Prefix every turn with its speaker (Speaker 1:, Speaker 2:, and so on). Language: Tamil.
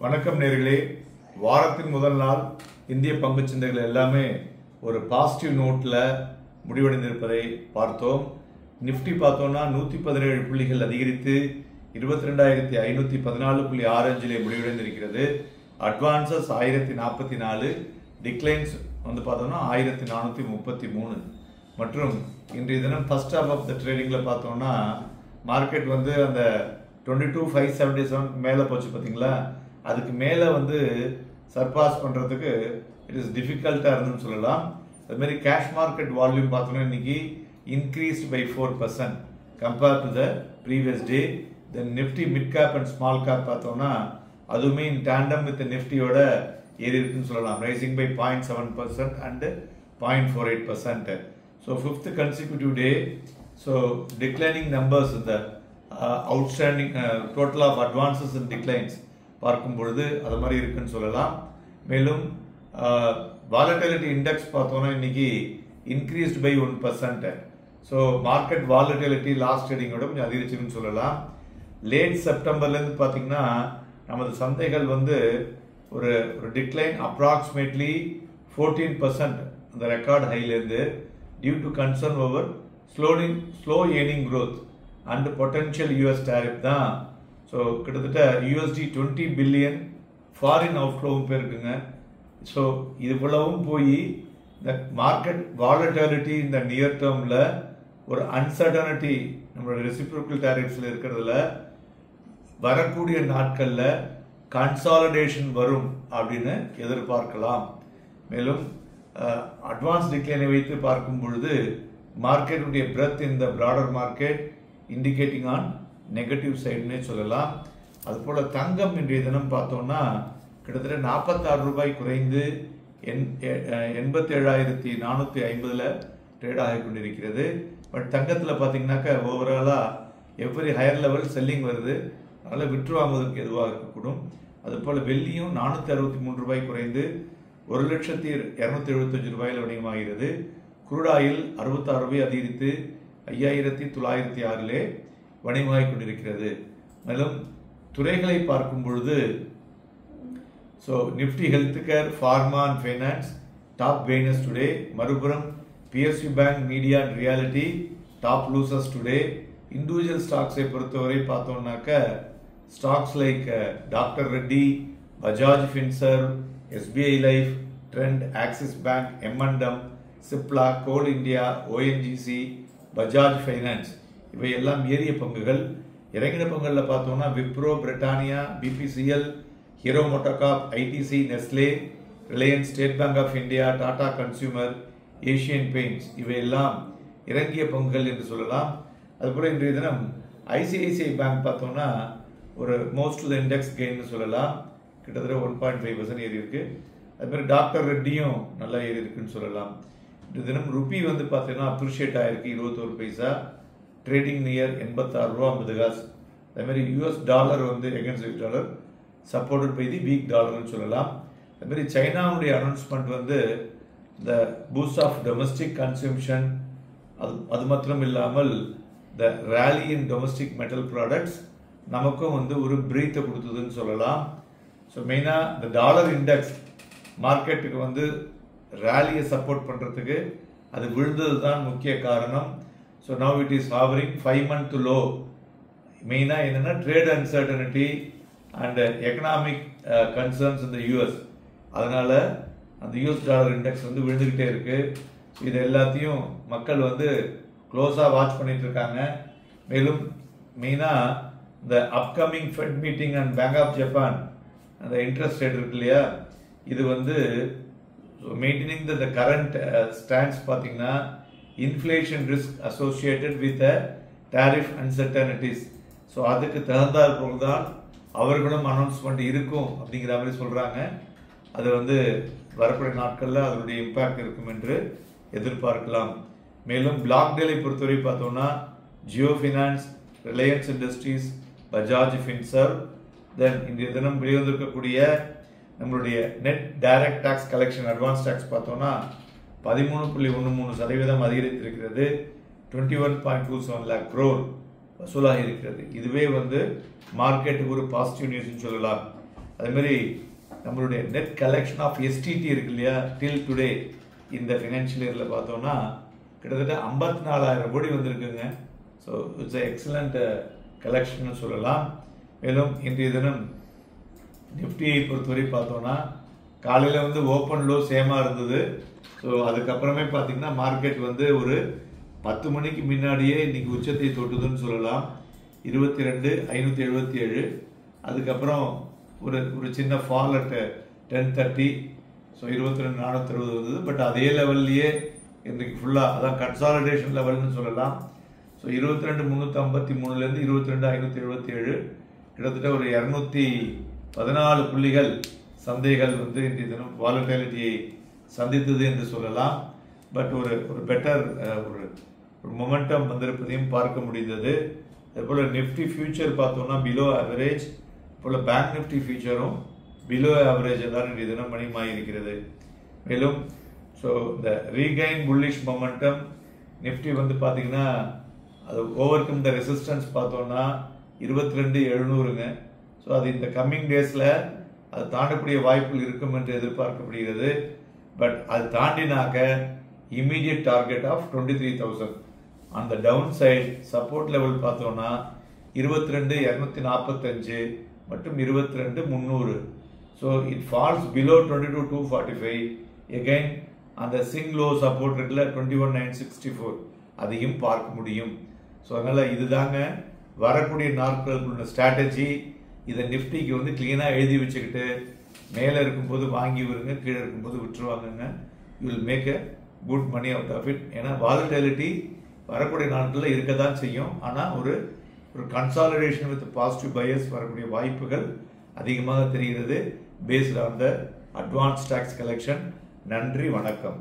Speaker 1: வணக்கம் நேர்களே. வாரத்தின் முதல் நாள் இந்திய பங்குச் சந்தைகள் எல்லாமே ஒரு பாசிட்டிவ் நோட்டில் முடிவடைந்திருப்பதை பார்த்தோம். நிஃப்டி பார்த்தோம்னா 117 புள்ளிகள் அதிகரித்து 22,514.65 முடிவடைந்திருக்கிறது. அட்வான்சஸ் 1044, டிக்ளைன்ஸ் வந்து பார்த்தோம்னா 1433. மற்றும் இன்றைய தினம் ஃபர்ஸ்ட் ஹாஃப் ஆஃப் த ட்ரேடிங்கில் பார்த்தோம்னா மார்க்கெட் வந்து அந்த 22,577 மேலே போச்சு பார்த்தீங்களா, அதுக்கு மேலே வந்து சர்பாஸ் பண்ணுறதுக்கு இட் இஸ் டிஃபிகல்ட்டாக இருந்துன்னு சொல்லலாம். அதுமாரி கேஷ் மார்க்கெட் வால்யூம் பார்த்தோன்னா இன்னைக்கு increased by 4% compared to the previous day. Then Nifty mid cap and small cap பார்த்தோம்னா அதுவுமே இன் டேண்டம் வித் நிஃப்டியோட ஏறி இருக்குன்னு சொல்லலாம், rising by 0.7% and 0.48%. So 5th consecutive day. So declining numbers இந்த outstanding total of advances and declines பார்க்கும் பொழுது அது மாதிரி இருக்குன்னு சொல்லலாம். மேலும் வாலட்டிலிட்டி இண்டெக்ஸ் பார்த்தோன்னா இன்னைக்கு increased by 1%. So market volatility last ட்ரேடிங்கோட கொஞ்சம் அதிகரிச்சுன்னு சொல்லலாம். லேட் செப்டம்பர்லேருந்து பார்த்தீங்கன்னா நமது சந்தைகள் வந்து ஒரு டிக்ளைன் அப்ராக்சிமேட்லி 14% அந்த ரெக்கார்ட் ஹைலேருந்து due to concern over slow earning growth and potential US tariff தான். ஸோ கிட்டத்தட்ட $20 பில்லியன் ஃபாரின் அவுட்ஃப்ளோவும் போயிருக்குங்க. ஸோ இது போலவும் போய் இந்த மார்க்கெட் வாலட்டிலிட்டி இந்த நியர் டேர்மில் ஒரு அன்சர்டனிட்டி நம்மளோட ரெசிப்ரோக்கல் டேரிஃப்ஸில் இருக்கிறதுல வரக்கூடிய நாட்களில் கன்சாலிடேஷன் வரும் அப்படின்னு எதிர்பார்க்கலாம். மேலும் அட்வான்ஸ் டிக்ளைனை வைத்து பார்க்கும் பொழுது மார்க்கெட்டுடைய பிரெத் இந்த broader market indicating on negative சைடுன்னே சொல்லலாம். அதுபோல் தங்கம் இன்றைய தினம் பார்த்தோம்னா கிட்டத்தட்ட 46 ரூபாய் குறைந்து 87,450 ட்ரேட் ஆகி கொண்டிருக்கிறது. பட் தங்கத்தில் பார்த்தீங்கன்னாக்கா ஓவராலாக எவ்ரி ஹையர் லெவல் செல்லிங் வருது, அதனால் விற்று வாங்குவதற்கு எதுவாக இருக்கக்கூடும். அதுபோல் வெள்ளியும் 463 ரூபாய் குறைந்து 1,275 ரூபாயில் வணிகமாகிறது. குரூட் ஆயில் 66 ரூபாய் அதிகரித்து 5,906 வணிகமாகிக் கொண்டிருக்கிறது. மேலும் துறைகளை பார்க்கும் பொழுது so Nifty health care, pharma and finance top gainers today. மறுபுறம் PSU bank, media and reality top losers today. Individual ஸ்டாக்ஸை பொறுத்தவரை பார்த்தோம்னாக்க stocks like doctor Reddy, Bajaj Finserv, SBI life, Trent, Axis bank, M&M, Cipla, coal India, ONGC, Bajaj finance இவை எல்லாம் ஏறிய பங்குகள். இறங்கின பங்குகளில் பார்த்தோம்னா Wipro, Britannia, BPCL, hero MotoCorp, ITC, Nestle, Reliance, state bank of India, Tata consumer, Asian paints இவை எல்லாம் இறங்கிய பங்குகள் என்று சொல்லலாம். அதுபோல் இன்றைய தினம் ICICI பேங்க் பார்த்தோம்னா ஒரு மோஸ்ட் டு த இண்டெக்ஸ் கெயின்னு சொல்லலாம், கிட்டத்தட்ட 1.5% ஏறி இருக்கு. அதுமாதிரி டாக்டர் ரெட்டியும் நல்லா ஏறி இருக்குன்னு சொல்லலாம். இந்த தினம் ருபி வந்து பார்த்தீங்கன்னா அப்ரிஷியேட் ஆகிருக்கு 21 பைசா, ட்ரேடிங் நியர் 86 ரூபா 50 காசு. அதேமாதிரி US டாலர் வந்து against US dollar supported by the weak டாலர்னு சொல்லலாம். அதுமாதிரி சைனாவுடைய அனௌன்ஸ்மெண்ட் வந்து இந்த பூஸ்ட் ஆஃப் டொமஸ்டிக் கன்சம்ஷன், அது மாத்திரம் இல்லாமல் த ரேலி இன் டொமஸ்டிக் மெட்டல் ப்ராடக்ட்ஸ் நமக்கும் வந்து ஒரு பிரீத்தை கொடுத்ததுன்னு சொல்லலாம். ஸோ மெயினாக இந்த டாலர் இண்டெக்ஸ் மார்க்கெட்டுக்கு வந்து ரேலியை சப்போர்ட் பண்ணுறதுக்கு அது விழுந்தது தான் முக்கிய காரணம். So now it is ஹாவரிங் 5-month low. மெயினாக என்னென்னா trade uncertainty and economic concerns இந்த US, அதனால் அந்த US டாலர் இண்டெக்ஸ் வந்து விழுந்துக்கிட்டே இருக்குது. இது எல்லாத்தையும் மக்கள் வந்து க்ளோஸாக வாட்ச் பண்ணிட்டு இருக்காங்க. மேலும் மெயினாக இந்த upcoming Fed meeting and bank of Japan அந்த இன்ட்ரெஸ்ட் ரேட் இருக்கு இல்லையா, இது வந்து மெயின்டைனிங் த கரண்ட் ஸ்டாண்ட்ஸ் பார்த்தீங்கன்னா inflation risk associated with tariff uncertainties. So அதுக்கு தகுந்தாற் போல் தான் அவர்களும் அனௌன்ஸ்மெண்ட் இருக்கும் அப்படிங்கிற மாதிரி சொல்கிறாங்க. அது வந்து வரக்கூடிய நாட்களில் அதனுடைய இம்பேக்ட் இருக்கும் என்று எதிர்பார்க்கலாம். மேலும் பிளாக் டேலை பொறுத்தவரை பார்த்தோம்னா Jio Finance, Reliance Industries, Bajaj Finserv, then இன்றைய தினம் வெளிவந்திருக்கக்கூடிய நம்மளுடைய net direct tax collection advance tax பார்த்தோம்னா 13.13% அதிகரித்திருக்கிறது. 21.27 lakh crore வசூலாக இருக்கிறது. இதுவே வந்து மார்க்கெட்டுக்கு ஒரு பாசிட்டிவ் நியூஸ்னு சொல்லலாம். அதேமாதிரி நம்மளுடைய நெட் கலெக்ஷன் ஆஃப் எஸ்டிடி இருக்கு இல்லையா, டில் டுடே இந்த ஃபினான்ஷியல் இயரில் பார்த்தோன்னா கிட்டத்தட்ட 54,000 கோடி வந்திருக்குங்க. ஸோ இட்ஸ் எக்ஸலண்ட் கலெக்ஷன் சொல்லலாம். மேலும் இன்றைய தினம் நிஃப்டியை பொறுத்தவரை பார்த்தோன்னா காலையில் வந்து ஓப்பன் லோ சேமாக இருந்தது. ஸோ அதுக்கப்புறமே பார்த்தீங்கன்னா மார்க்கெட் வந்து ஒரு 10 மணிக்கு முன்னாடியே இன்னைக்கு உச்சத்தை தொட்டுதுன்னு சொல்லலாம். 22,577. அதுக்கப்புறம் ஒரு சின்ன ஃபால் அட் 10:30. ஸோ 22,460 வந்தது. பட் அதே லெவல்லையே இன்றைக்கு ஃபுல்லாக அதான் கன்சாலிடேஷன் லெவல்னு சொல்லலாம். ஸோ 22,353லேருந்து 22,577 கிட்டத்தட்ட ஒரு 214 புள்ளிகள் சந்தைகள் வந்து இன்றைய தினம் வாலட்டிலிட்டியை சந்தித்தது என்று சொல்லலாம். பட் ஒரு பெட்டர் ஒரு மொமெண்டம் வந்திருப்பதையும் பார்க்க முடிந்தது. அதேபோல் நிஃப்டி ஃபியூச்சர் பார்த்தோம்னா பிலோ ஆவரேஜ், போல் பேங்க் நிஃப்டி ஃபியூச்சரும் பிலோ ஆவரேஜ் தான் இன்றைய தினம் மணிமாயிருக்கிறது. மேலும் ஸோ இந்த ரீகைன் புல்லிஷ் மொமெண்டம் நிஃப்டி வந்து பார்த்தீங்கன்னா அது ஓவர் கம் த ரெசிஸ்டன்ஸ் பார்த்தோம்னா 22,700ங்க. ஸோ அது இந்த கம்மிங் டேஸில் அது தாண்டக்கூடிய வாய்ப்புகள் இருக்கும் என்று எதிர்பார்க்கப்படுகிறது. பட் அது தாண்டினாக்க இமீடியட் டார்கெட் ஆஃப் 23,000. அந்த டவுன் சைட் சப்போர்ட் லெவல் பார்த்தோம்னா 22,245 மற்றும் 22,300. So it falls below 22,245. Again அந்த சிங் லோ சப்போர்ட் இருக்குல்ல 21,964 அதையும் பார்க்க முடியும். ஸோ அதனால் இதுதாங்க வரக்கூடிய நாட்களுக்குள்ள ஸ்ட்ராட்டஜி. இதை நிஃப்டிக்கு வந்து கிளீனாக எழுதி வச்சுக்கிட்டு மேலே இருக்கும்போது வாங்கி வருங்க, கீழே இருக்கும்போது விட்டுருவாங்கங்க. You will make a good money out of it. ஏன்னா வாலட்டிலிட்டி வரக்கூடிய நாட்களில் இருக்க தான் செய்யும். ஆனால் ஒரு கன்சாலிடேஷன் வித் பாசிட்டிவ் பையர்ஸ் வரக்கூடிய வாய்ப்புகள் அதிகமாக தெரிகிறது based on the advance tax collection. நன்றி, வணக்கம்.